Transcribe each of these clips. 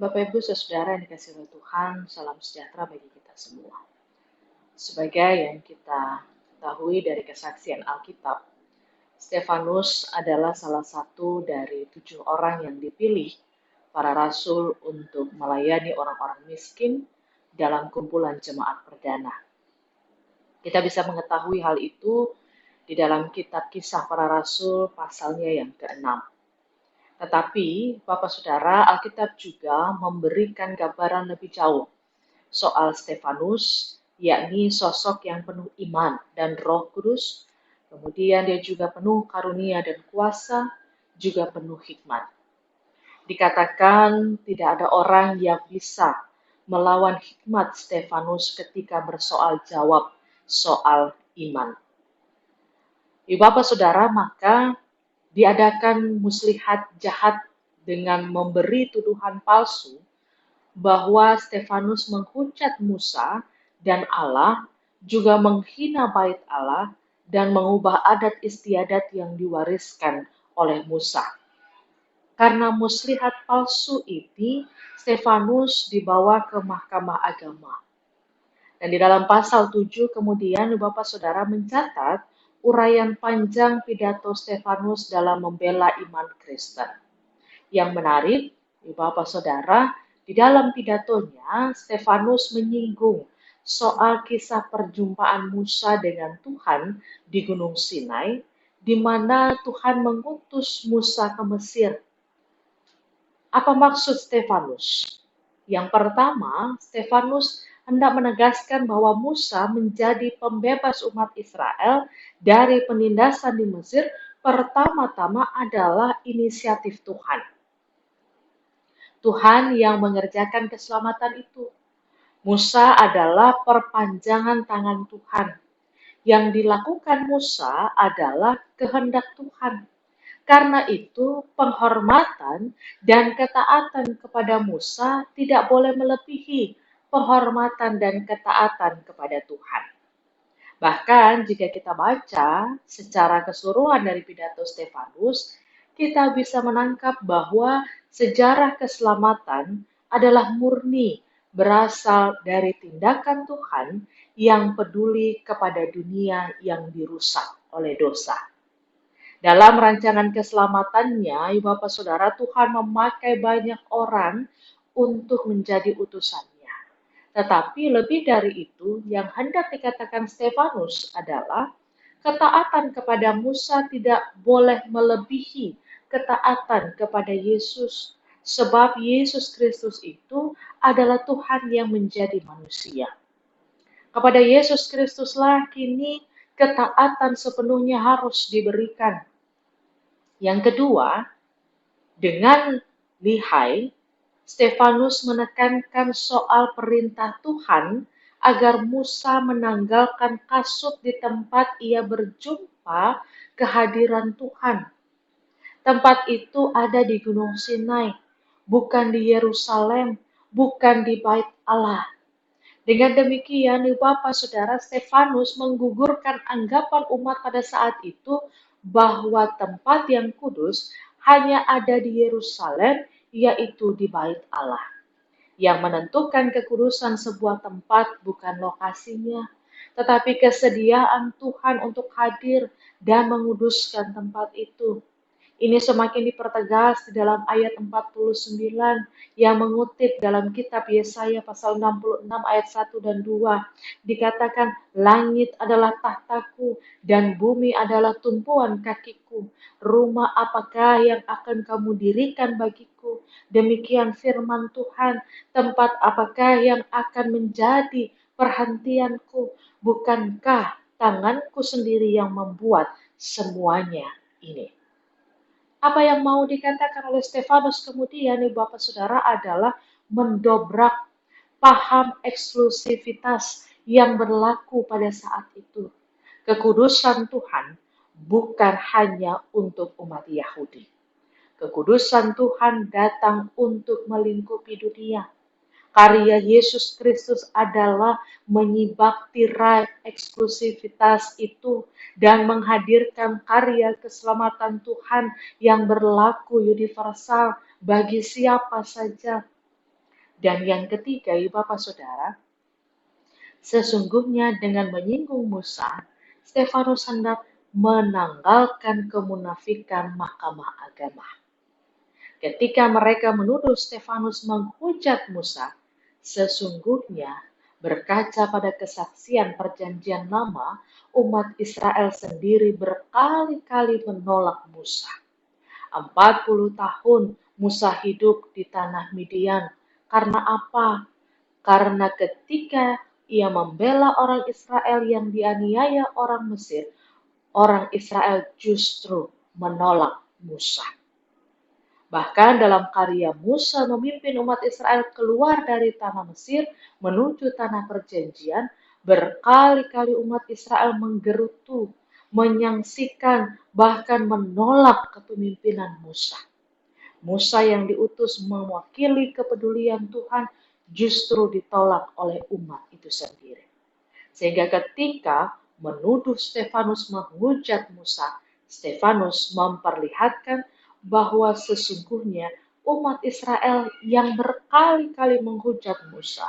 Bapak Ibu Saudara yang dikasihi oleh Tuhan, salam sejahtera bagi kita semua. Sebagai yang kita ketahui dari kesaksian Alkitab, Stefanus adalah salah satu dari 7 orang yang dipilih para rasul untuk melayani orang-orang miskin dalam kumpulan jemaat perdana. Kita bisa mengetahui hal itu di dalam kitab Kisah Para Rasul pasalnya yang ke-6. Tetapi, Bapak Saudara, Alkitab juga memberikan gambaran lebih jauh soal Stefanus, yakni sosok yang penuh iman dan Roh Kudus. Kemudian dia juga penuh karunia dan kuasa, juga penuh hikmat. Dikatakan tidak ada orang yang bisa melawan hikmat Stefanus ketika bersoal jawab soal iman. Bapak Saudara, maka diadakan muslihat jahat dengan memberi tuduhan palsu bahwa Stefanus menghujat Musa dan Allah, juga menghina bait Allah dan mengubah adat istiadat yang diwariskan oleh Musa. Karena muslihat palsu ini, Stefanus dibawa ke mahkamah agama. Dan di dalam pasal 7 kemudian Bapak Saudara mencatat uraian panjang pidato Stefanus dalam membela iman Kristen. Yang menarik, Bapak Saudara, di dalam pidatonya Stefanus menyinggung soal kisah perjumpaan Musa dengan Tuhan di Gunung Sinai, di mana Tuhan mengutus Musa ke Mesir. Apa maksud Stefanus? Yang pertama, Stefanus hendak menegaskan bahwa Musa menjadi pembebas umat Israel dari penindasan di Mesir pertama-tama adalah inisiatif Tuhan. Tuhan yang mengerjakan keselamatan itu. Musa adalah perpanjangan tangan Tuhan. Yang dilakukan Musa adalah kehendak Tuhan. Karena itu, penghormatan dan ketaatan kepada Musa tidak boleh melebihi penghormatan dan ketaatan kepada Tuhan. Bahkan jika kita baca secara keseluruhan dari pidato Stefanus, kita bisa menangkap bahwa sejarah keselamatan adalah murni berasal dari tindakan Tuhan yang peduli kepada dunia yang dirusak oleh dosa. Dalam rancangan keselamatannya, Bapak Saudara, Tuhan memakai banyak orang untuk menjadi utusannya. Tetapi lebih dari itu, yang hendak dikatakan Stefanus adalah ketaatan kepada Musa tidak boleh melebihi ketaatan kepada Yesus. Sebab Yesus Kristus itu adalah Tuhan yang menjadi manusia. Kepada Yesus Kristuslah kini ketaatan sepenuhnya harus diberikan. Yang kedua, dengan lihai, Stefanus menekankan soal perintah Tuhan agar Musa menanggalkan kasut di tempat ia berjumpa kehadiran Tuhan. Tempat itu ada di Gunung Sinai, bukan di Yerusalem, bukan di Bait Allah. Dengan demikian, Bapak Saudara, Stefanus menggugurkan anggapan umat pada saat itu bahwa tempat yang kudus hanya ada di Yerusalem, yaitu di Bait Allah. Yang menentukan kekudusan sebuah tempat bukan lokasinya, tetapi kesediaan Tuhan untuk hadir dan menguduskan tempat itu. Ini semakin dipertegas di dalam ayat 49 yang mengutip dalam kitab Yesaya pasal 66 ayat 1 dan 2. Dikatakan, langit adalah tahtaku dan bumi adalah tumpuan kakiku. Rumah apakah yang akan kamu dirikan bagiku? Demikian firman Tuhan, tempat apakah yang akan menjadi perhentianku? Bukankah tanganku sendiri yang membuat semuanya ini? Apa yang mau dikatakan oleh Stefanus kemudian, Bapak Saudara, adalah mendobrak paham eksklusivitas yang berlaku pada saat itu. Kekudusan Tuhan bukan hanya untuk umat Yahudi. Kekudusan Tuhan datang untuk melingkupi dunia. Karya Yesus Kristus adalah menyibak tirai eksklusivitas itu dan menghadirkan karya keselamatan Tuhan yang berlaku universal bagi siapa saja. Dan yang ketiga, Bapak Saudara, sesungguhnya dengan menyinggung Musa, Stefanus hendak menanggalkan kemunafikan mahkamah agama. Ketika mereka menuduh Stefanus menghujat Musa, sesungguhnya berkaca pada kesaksian perjanjian lama, umat Israel sendiri berkali-kali menolak Musa. 40 tahun Musa hidup di tanah Midian. Karena apa? Karena ketika ia membela orang Israel yang dianiaya orang Mesir, orang Israel justru menolak Musa. Bahkan dalam karya Musa memimpin umat Israel keluar dari tanah Mesir menuju tanah perjanjian, berkali-kali umat Israel menggerutu, menyaksikan, bahkan menolak kepemimpinan Musa. Musa yang diutus mewakili kepedulian Tuhan justru ditolak oleh umat itu sendiri. Sehingga ketika menuduh Stefanus menghujat Musa, Stefanus memperlihatkan bahwa sesungguhnya umat Israel yang berkali-kali menghujat Musa.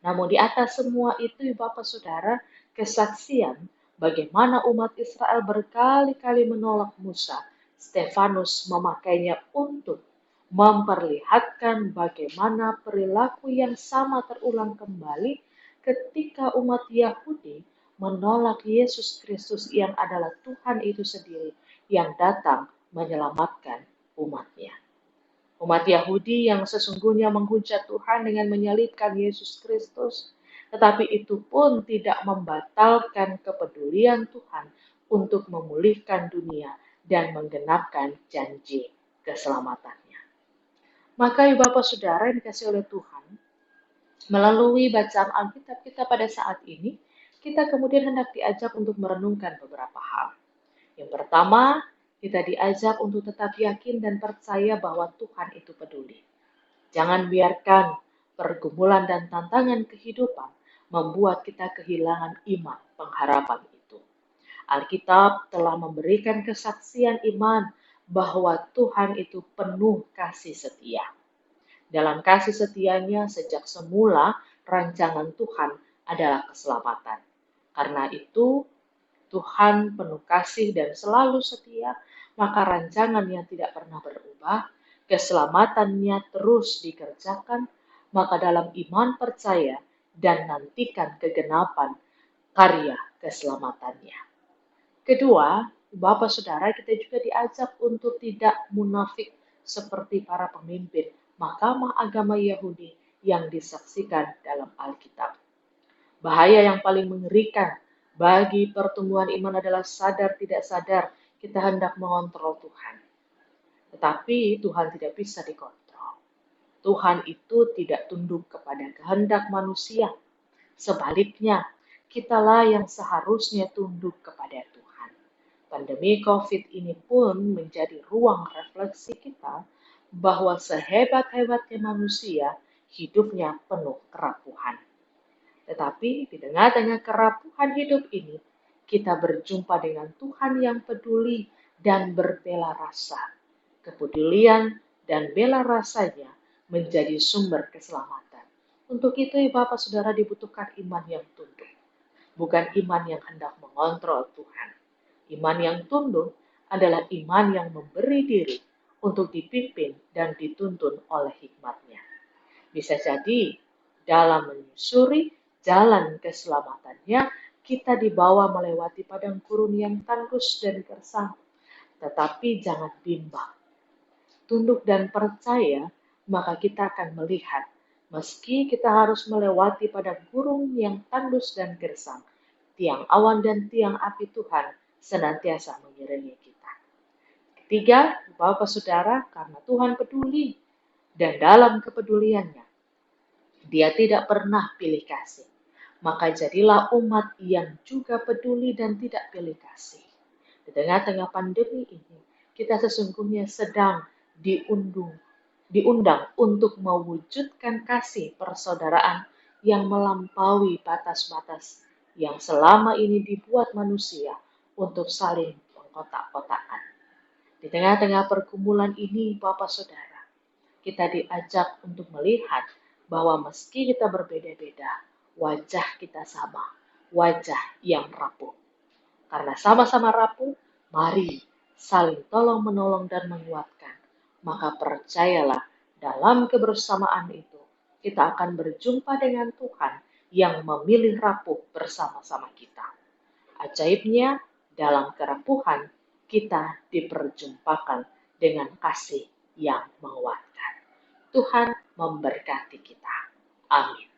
Namun di atas semua itu, Bapak Saudara, kesaksian bagaimana umat Israel berkali-kali menolak Musa, Stefanus memakainya untuk memperlihatkan bagaimana perilaku yang sama terulang kembali ketika umat Yahudi menolak Yesus Kristus yang adalah Tuhan itu sendiri yang datang menyelamatkan umatnya. Umat Yahudi yang sesungguhnya menghujat Tuhan dengan menyalibkan Yesus Kristus, tetapi itu pun tidak membatalkan kepedulian Tuhan untuk memulihkan dunia dan menggenapkan janji keselamatannya. Maka Bapak Saudara yang dikasihi oleh Tuhan, melalui bacaan Alkitab kita pada saat ini, kita kemudian hendak diajak untuk merenungkan beberapa hal. Yang pertama, kita diajak untuk tetap yakin dan percaya bahwa Tuhan itu peduli. Jangan biarkan pergumulan dan tantangan kehidupan membuat kita kehilangan iman, pengharapan itu. Alkitab telah memberikan kesaksian iman bahwa Tuhan itu penuh kasih setia. Dalam kasih setianya sejak semula, rancangan Tuhan adalah keselamatan. Karena itu, Tuhan penuh kasih dan selalu setia, maka rancangan yang tidak pernah berubah, keselamatannya terus dikerjakan, maka dalam iman percaya dan nantikan kegenapan karya keselamatannya. Kedua, Bapak Saudara, kita juga diajak untuk tidak munafik seperti para pemimpin mahkamah agama Yahudi yang disaksikan dalam Alkitab. Bahaya yang paling mengerikan bagi pertumbuhan iman adalah sadar tidak sadar kita hendak mengontrol Tuhan. Tetapi Tuhan tidak bisa dikontrol. Tuhan itu tidak tunduk kepada kehendak manusia. Sebaliknya, kitalah yang seharusnya tunduk kepada Tuhan. Pandemi COVID ini pun menjadi ruang refleksi kita bahwa sehebat-hebatnya manusia, hidupnya penuh kerapuhan. Tetapi di tengah-tengah kerapuhan hidup ini, kita berjumpa dengan Tuhan yang peduli dan berbela rasa. Kepedulian dan bela rasanya menjadi sumber keselamatan. Untuk itu, Bapak Saudara, dibutuhkan iman yang tunduk, bukan iman yang hendak mengontrol Tuhan. Iman yang tunduk adalah iman yang memberi diri untuk dipimpin dan dituntun oleh hikmat-Nya. Bisa jadi dalam menyusuri jalan keselamatannya, kita dibawa melewati padang gurun yang tandus dan gersang. Tetapi jangan bimbang. Tunduk dan percaya, maka kita akan melihat, meski kita harus melewati padang gurun yang tandus dan gersang, tiang awan dan tiang api Tuhan senantiasa mengiringi kita. Ketiga, Bapak Saudara, karena Tuhan peduli, dan dalam kepeduliannya, Dia tidak pernah pilih kasih. Maka jadilah umat yang juga peduli dan tidak pilih kasih. Di tengah-tengah pandemi ini, kita sesungguhnya sedang diundang untuk mewujudkan kasih persaudaraan yang melampaui batas-batas yang selama ini dibuat manusia untuk saling pengkotak-kotakan. Di tengah-tengah pergumulan ini, Bapak Saudara, kita diajak untuk melihat bahwa meski kita berbeda-beda, wajah kita sama, wajah yang rapuh. Karena sama-sama rapuh, mari saling tolong-menolong dan menguatkan. Maka percayalah, dalam kebersamaan itu, kita akan berjumpa dengan Tuhan yang memilih rapuh bersama-sama kita. Ajaibnya, dalam kerapuhan, kita diperjumpakan dengan kasih yang menguatkan. Tuhan memberkati kita. Amin.